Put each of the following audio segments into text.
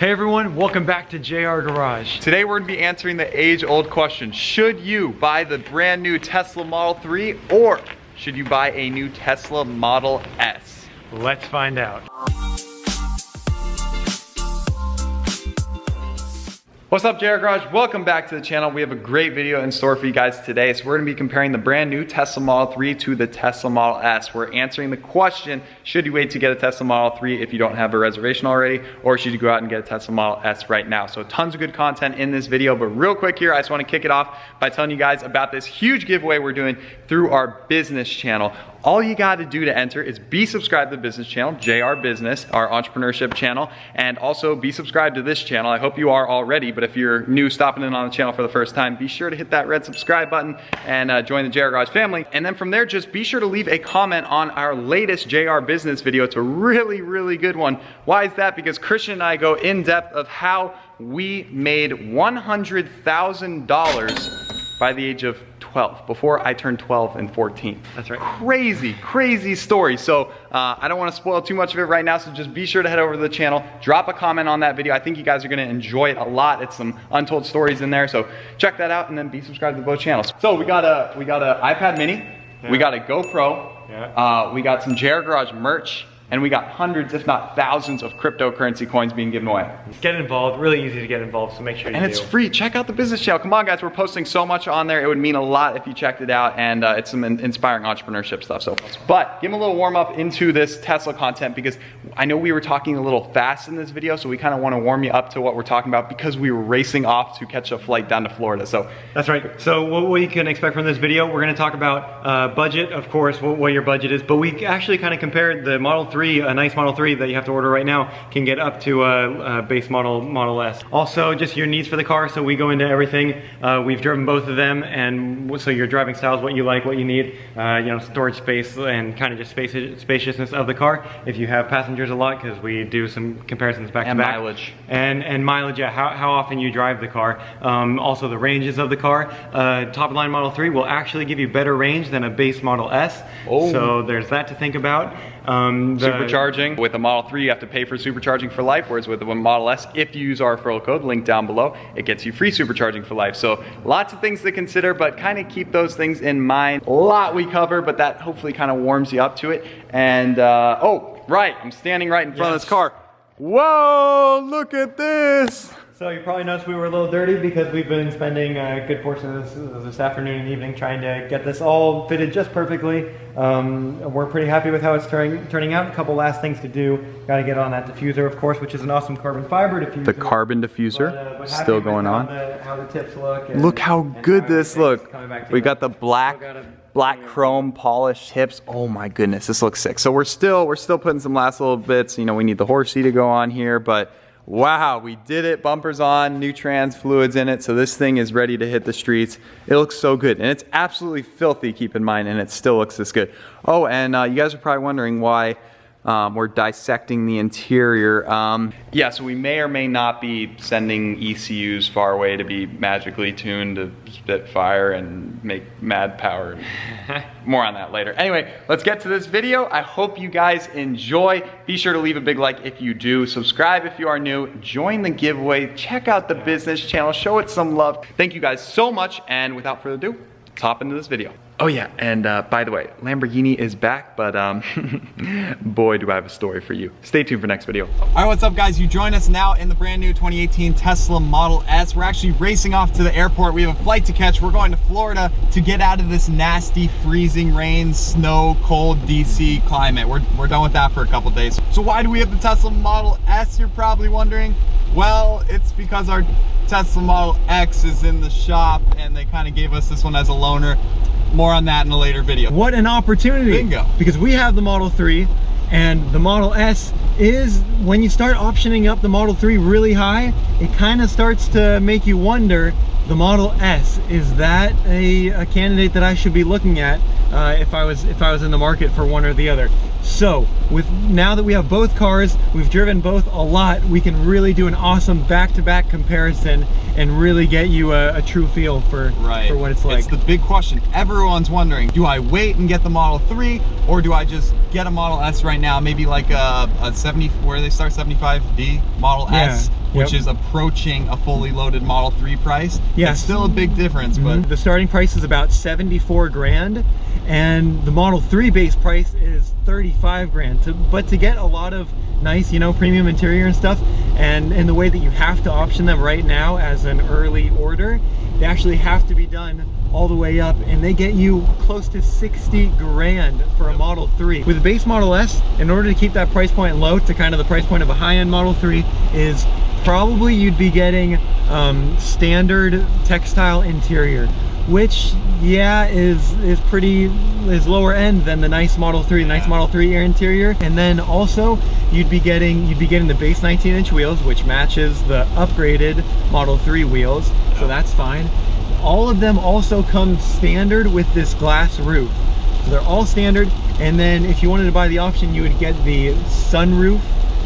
Hey everyone, welcome back to JR Garage. Today we're going to be answering the age-old question. Should you buy the brand new Tesla Model 3 or should you buy a new Tesla Model S? Let's find out. What's up, JR Garage? Welcome back to the channel. We have a great video in store for you guys today. So we're gonna be comparing the brand new Tesla Model 3 to the Tesla Model S. We're answering the question, should you wait to get a Tesla Model 3 if you don't have a reservation already, or should you go out and get a Tesla Model S right now? So tons of good content in this video, but real quick here, I just wanna kick it off by telling you guys about this huge giveaway we're doing through our business channel. All you gotta do to enter is be subscribed to the business channel, JR Business, our entrepreneurship channel, and also be subscribed to this channel. I hope you are already, but if you're new stopping in on the channel for the first time, be sure to hit that red subscribe button and join the JR Garage family. And then from there, just be sure to leave a comment on our latest JR Business video. It's a really, really good one. Why is that? Because Christian and I go in depth of how we made $100,000 by the age of 12, before I turned 12 and 14. That's right. Crazy, crazy story. So I don't want to spoil too much of it right now, so just be sure to head over to the channel, drop a comment on that video. I think you guys are going to enjoy it a lot. It's some untold stories in there, so check that out and then be subscribed to both channels. So we got a iPad mini, we got a GoPro, we got some JR Garage merch, and we got hundreds, if not thousands, of cryptocurrency coins being given away. Get involved, really easy to get involved, so make sure you do. And it's free. Check out the business channel. Come on, guys, we're posting so much on there. It would mean a lot if you checked it out, and it's some inspiring entrepreneurship stuff. So, but give them a little warm up into this Tesla content, because I know we were talking a little fast in this video, so we kind of want to warm you up to what we're talking about, because we were racing off to catch a flight down to Florida. So that's right. So what you can expect from this video, we're going to talk about budget, of course, what your budget is, but we actually kind of compared the Model 3, a nice Model 3 that you have to order right now, can get up to a base Model S. Also, just your needs for the car, so we go into everything. We've driven both of them, and so your driving style is what you like, what you need, you know, storage space and kind of just spaciousness of the car. If you have passengers a lot, because we do some comparisons back to back. And mileage. And mileage, yeah, how often you drive the car. Also the ranges of the car. Top line Model 3 will actually give you better range than a base Model S. Oh. So there's that to think about. Supercharging. With a Model 3, you have to pay for supercharging for life, whereas with the Model S, if you use our referral code, link down below, it gets you free supercharging for life. So lots of things to consider, but kind of keep those things in mind. A lot we cover, but that hopefully kind of warms you up to it. And, oh, right, I'm standing right in front of this car. Whoa, look at this. So you probably noticed we were a little dirty because we've been spending a good portion of this afternoon and evening trying to get this all fitted just perfectly. We're pretty happy with how it's turning out. A couple last things to do. Got to get on that diffuser, of course, which is an awesome carbon fiber diffuser. The carbon diffuser but still going on. How the tips look. Look how good this looks. We got the black chrome polished tips. Oh my goodness, this looks sick. So we're still putting some last little bits. You know, we need the horsey to go on here, but wow, we did it. Bumpers on, new trans fluids in it, so this thing is ready to hit the streets. It looks so good, and it's absolutely filthy, keep in mind, and it still looks this good. Oh, and you guys are probably wondering why we're dissecting the interior. Yeah, so we may or may not be sending ECUs far away to be magically tuned to spit fire and make mad power. More on that later. Anyway, let's get to this video. I hope you guys enjoy. Be sure to leave a big like if you do. Subscribe if you are new. Join the giveaway. Check out the business channel. Show it some love. Thank you guys so much. And without further ado, let's hop into this video. Oh yeah, and by the way, Lamborghini is back, but boy, do I have a story for you. Stay tuned for next video. All right, what's up, guys? You join us now in the brand new 2018 Tesla Model S. We're actually racing off to the airport. We have a flight to catch. We're going to Florida to get out of this nasty freezing rain, snow, cold DC climate. We're done with that for a couple days. So why do we have the Tesla Model S, you're probably wondering? Well, it's because our Tesla Model X is in the shop and they kind of gave us this one as a loaner. More on that in a later video. What an opportunity. Bingo. Because we have the Model 3 and the Model S is, when you start optioning up the Model 3 really high, it kind of starts to make you wonder, the Model S, is that a candidate that I should be looking at if I was in the market for one or the other? So now that we have both cars, we've driven both a lot, we can really do an awesome back-to-back comparison and really get you a true feel for what it's like. It's the big question. Everyone's wondering, do I wait and get the Model 3 or do I just get a Model S right now? Maybe like a 70, where they start 75D Model S, which is approaching a fully loaded Model 3 price. Yes. It's still a big difference, but the starting price is about 74 grand and the Model 3 base price is 35 grand. But to get a lot of nice, premium interior and stuff, and in the way that you have to option them right now as an early order, they actually have to be done all the way up, and they get you close to 60 grand for a Model 3. With the base Model S, in order to keep that price point low to kind of the price point of a high-end Model 3, is probably you'd be getting standard textile interior, which is lower end than the nice Model 3, nice Model 3 interior. And then also you'd be getting the base 19-inch wheels, which matches the upgraded Model 3 wheels, so that's fine. All of them also come standard with this glass roof, so they're all standard. And then if you wanted to buy the option, you would get the sunroof,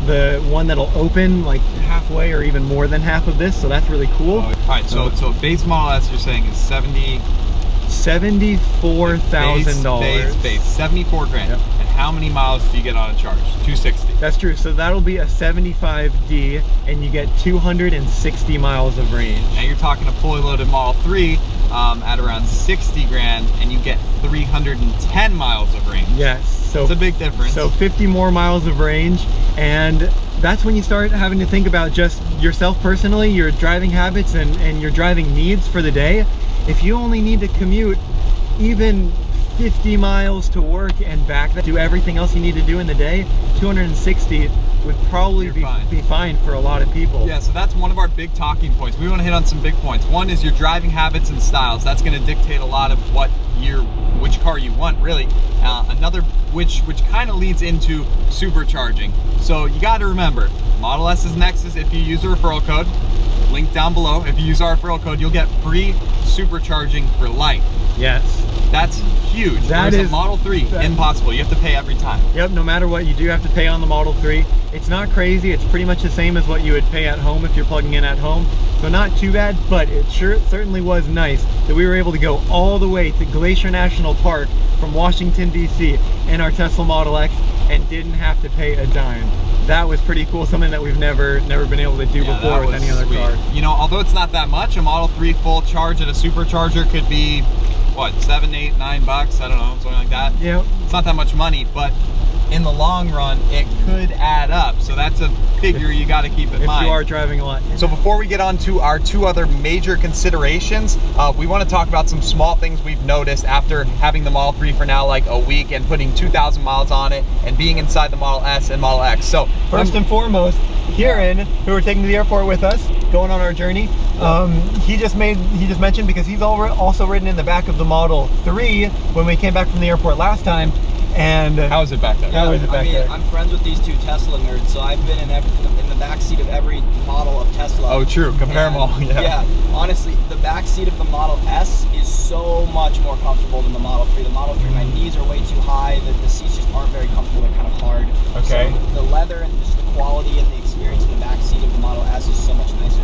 the one that'll open like halfway or even more than half of this, so that's really cool. All right, so base Model S you're saying is $74,000. Base 74 grand. Yep. And how many miles do you get on a charge? 260. That's true. So that'll be a 75D and you get 260 miles of range. And you're talking a fully loaded Model 3 at around 60 grand and you get 310 miles of range. Yes. So it's a big difference. So 50 more miles of range, and that's when you start having to think about just yourself personally, your driving habits and your driving needs for the day. If you only need to commute even 50 miles to work and back, do everything else you need to do in the day, 260 would probably be fine for a lot of people. Yeah, so that's one of our big talking points. We want to hit on some big points. One is your driving habits and styles. That's going to dictate a lot of which car you want, really. Another, which kind of leads into supercharging. So you got to remember, Model S's Nexus, if you use a referral code, link down below. If you use our referral code, you'll get free supercharging for life. Yes. That's huge. That is a Model 3, impossible. You have to pay every time. Yep, no matter what, you do have to pay on the Model 3. It's not crazy. It's pretty much the same as what you would pay at home if you're plugging in at home. So not too bad, but it certainly was nice that we were able to go all the way to Glacier National Park from Washington, D.C. in our Tesla Model X and didn't have to pay a dime. That was pretty cool, something that we've never been able to do before with any other car. You know, although it's not that much, a Model 3 full charge at a supercharger could be, what, $7, $8, $9? I don't know, something like that. Yeah. It's not that much money, but in the long run, it could add up. So that's a figure you got to keep in mind. If you are driving a lot. So before we get on to our two other major considerations, we want to talk about some small things we've noticed after having the Model 3 for now like a week and putting 2,000 miles on it and being inside the Model S and Model X. So first and foremost, Kieran, who we're taking to the airport with us, going on our journey, he just mentioned, because he's also ridden in the back of the Model 3 when we came back from the airport last time. And how is it back there? How is it back there? I'm friends with these two Tesla nerds, so I've been in the back seat of every model of Tesla. Oh, true. Compare them all. Yeah. Honestly, the back seat of the Model S is so much more comfortable than the Model 3. The Model 3, my knees are way too high. The seats just aren't very comfortable. They're kind of hard. Okay. So the leather and just the quality and the experience in the back seat of the Model S is so much nicer.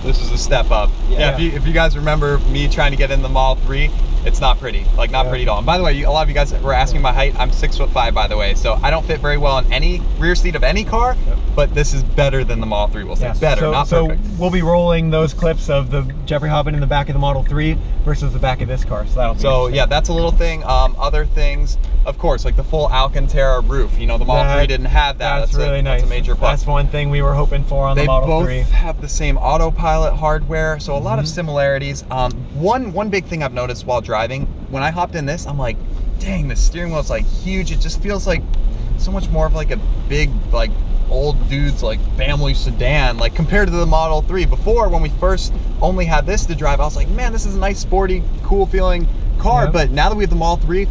This is a step up. Yeah. If you guys remember me trying to get in the Model 3, it's not pretty, like not pretty at all. And by the way, a lot of you guys were asking my height. I'm 6'5", by the way, so I don't fit very well in any rear seat of any car. But this is better than the Model 3. We'll say better, not perfect. So we'll be rolling those clips of the Jeffrey Hobbin in the back of the Model 3 versus the back of this car. So that'll be interesting. Yeah, that's a little thing. Other things, of course, like the full Alcantara roof. You know, the Model 3 didn't have that. That's really nice. That's a major plus. That's one thing we were hoping for on the Model 3. They both have the same autopilot hardware, so a lot of similarities. One big thing I've noticed while driving, when I hopped in this, I'm like, dang, the steering wheel is like huge. It just feels like so much more of like a big, like old dude's like family sedan, like compared to the Model 3. Before, when we first only had this to drive, I was like, man, this is a nice, sporty, cool feeling car. But now that we have the Model 3,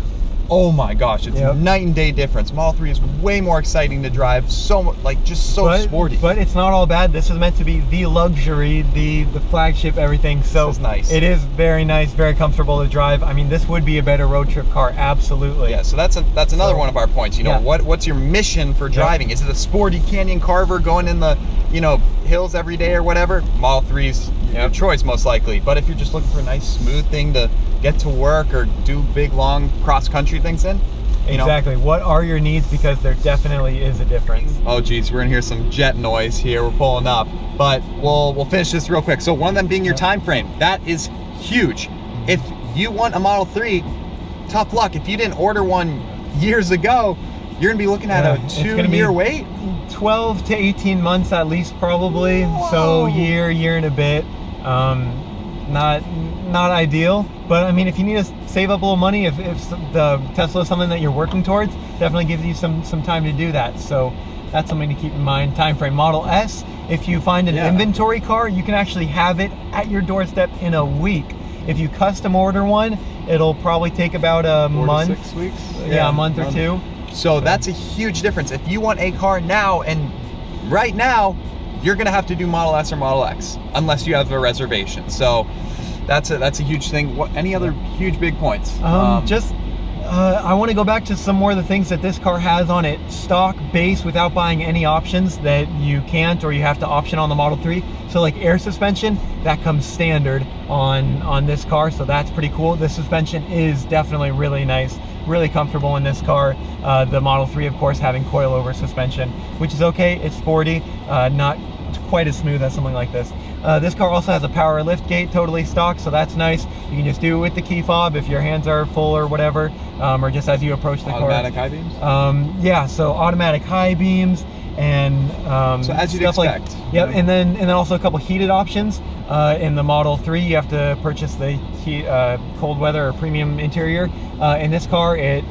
oh my gosh, it's night and day difference. Model 3 is way more exciting to drive, so just so sporty. But it's not all bad. This is meant to be the luxury, the flagship, everything. So this is nice. It is very nice, very comfortable to drive. I mean, this would be a better road trip car, absolutely. Yeah, so that's another one of our points. You know, what's your mission for driving? Is it a sporty Canyon Carver going in the, you know, hills every day or whatever? Model 3's your choice most likely. But if you're just looking for a nice smooth thing to get to work or do big long cross country things in, exactly. What are your needs? Because there definitely is a difference. Oh geez, we're gonna hear some jet noise here. We're pulling up, but we'll finish this real quick. So one of them being your time frame. That is huge. If you want a Model 3, tough luck. If you didn't order one years ago, you're gonna be looking at a 2-year wait. 12 to 18 months at least, probably. Whoa. So year and a bit. Not ideal, but I mean, if you need to save up a little money, if the Tesla is something that you're working towards, definitely gives you some time to do that. So that's something to keep in mind. Time frame. Model S, if you find an inventory car, you can actually have it at your doorstep in a week. If you custom order one, it'll probably take about a month. 4 to 6 weeks? Yeah, a month or two. So that's a huge difference. If you want a car now, and right now, you're gonna have to do Model S or Model X, unless you have a reservation. So that's a huge thing. What, any other huge big points? I want to go back to some more of the things that this car has on it. Stock base without buying any options that you can't, or you have to option on the Model 3. So like air suspension, that comes standard on this car, so that's pretty cool. This suspension is definitely really nice, really comfortable in this car. The Model 3, of course, having coilover suspension, which is okay. It's sporty, not quite as smooth as something like this. This car also has a power lift gate, totally stock, so that's nice. You can just do it with the key fob if your hands are full or whatever, or just as you approach the car. Automatic high beams? Yeah, so automatic high beams and so as you'd expect. And then also a couple heated options. In the Model 3, you have to purchase the cold weather or premium interior. In this car, it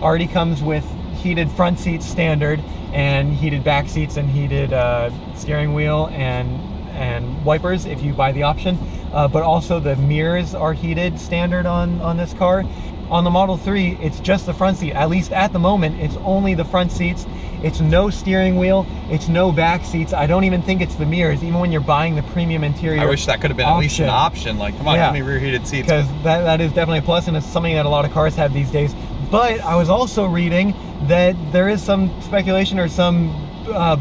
already comes with heated front seats standard, and heated back seats, and heated steering wheel and wipers if you buy the option. But also the mirrors are heated standard on this car. On the Model 3, it's just the front seat. At least at the moment, it's only the front seats. It's no steering wheel, it's no back seats. I don't even think it's the mirrors, even when you're buying the premium interior. I wish that could have been at least an option. Like, come on, give me rear heated seats. Because that is definitely a plus, and it's something that a lot of cars have these days. But I was also reading that there is some speculation or some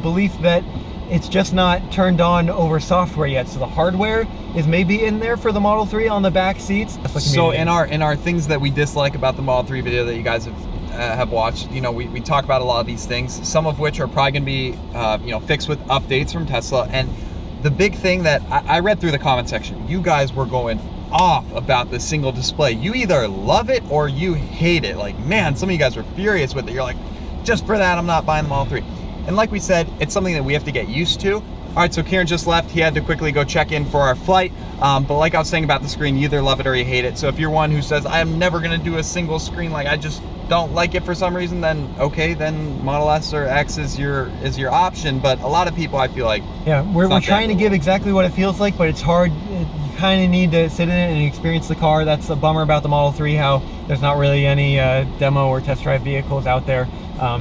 belief that it's just not turned on over software yet. So the hardware is maybe in there for the Model 3 on the back seats. So in our things that we dislike about the Model 3 video that you guys have watched, you know, we talk about a lot of these things, some of which are probably gonna be you know, fixed with updates from Tesla. And the big thing that I read through the comment section, you guys were going off about the single display. You either love it or you hate it. Like, man, some of you guys were furious with it. You're like, just for that, I'm not buying the Model 3. And like we said, it's something that we have to get used to. All right, so Kieran just left. He had to quickly go check in for our flight. But like I was saying about the screen, you either love it or you hate it. So if you're one who says, I am never gonna do a single screen, like I just don't like it for some reason, then okay, then Model S or X is your option. But a lot of people, I feel like, we're trying to give exactly what it feels like, but it's hard. You kind of need to sit in it and experience the car. That's a bummer about the Model 3, how there's not really any demo or test drive vehicles out there.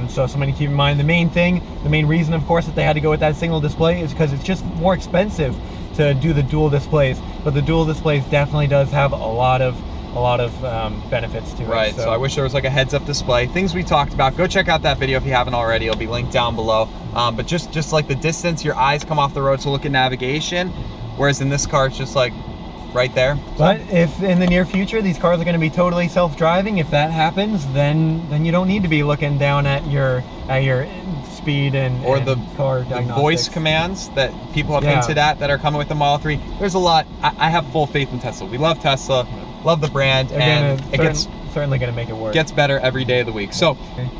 So something to keep in mind. The main reason, of course, that they had to go with that single display is because it's just more expensive to do the dual displays. But the dual displays definitely does have a lot of benefits to it. Right, so I wish there was like a heads-up display. Things we talked about, go check out that video if you haven't already. It'll be linked down below. But just like the distance, your eyes come off the road to look at navigation, whereas in this car, it's just like right there. But if in the near future these cars are going to be totally self-driving, if that happens, then you don't need to be looking down at your speed or the car the voice commands that people have hinted at that are coming with the Model 3. There's a lot. I have full faith in Tesla. We love Tesla, love the brand, and it gets certainly going to make it work. Gets better every day of the week. So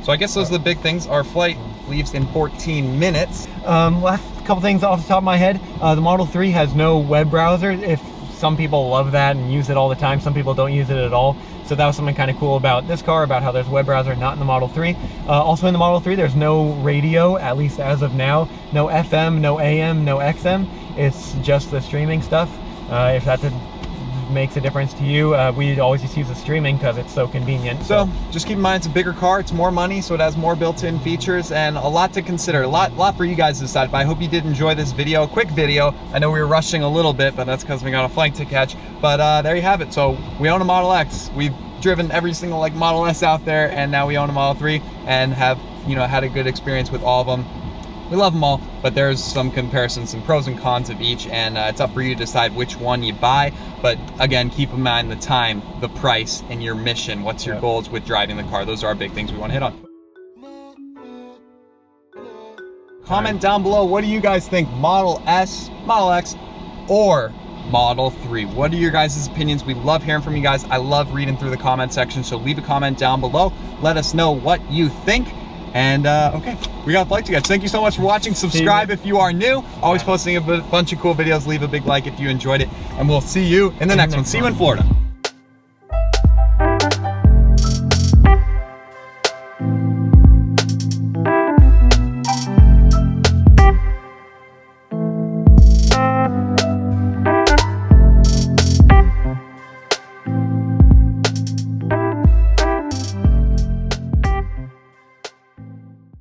I guess those are the big things. Our flight leaves in 14 minutes. Last couple things off the top of my head. The Model 3 has no web browser. If some people love that and use it all the time, some people don't use it at all. So that was something kind of cool about this car, about how there's a web browser not in the Model 3. Also in the Model 3, there's no radio, at least as of now. No FM, no AM, no XM. It's just the streaming stuff. If that's a makes a difference to you. We always just use the streaming because it's so convenient. So just keep in mind, it's a bigger car, it's more money, so it has more built-in features and a lot to consider, a lot for you guys to decide. But I hope you did enjoy this video, quick video. I know we were rushing a little bit, but that's because we got a flight to catch. But there you have it. So we own a Model X. We've driven every single like Model S out there, and now we own a Model 3 and have, you know, had a good experience with all of them. We love them all, but there's some comparisons, some pros and cons of each, and it's up for you to decide which one you buy. But again, keep in mind the time, the price, and your mission. What's your goals with driving the car? Those are our big things we want to hit on. Comment down below, what do you guys think? Model S, Model X, or Model 3? What are your guys' opinions? We love hearing from you guys. I love reading through the comment section, so leave a comment down below. Let us know what you think. And okay, we got a flight to catch. Thank you so much for watching. Subscribe if you are new. Always posting a bunch of cool videos. Leave a big like if you enjoyed it. And we'll see you in the next one. See you in Florida.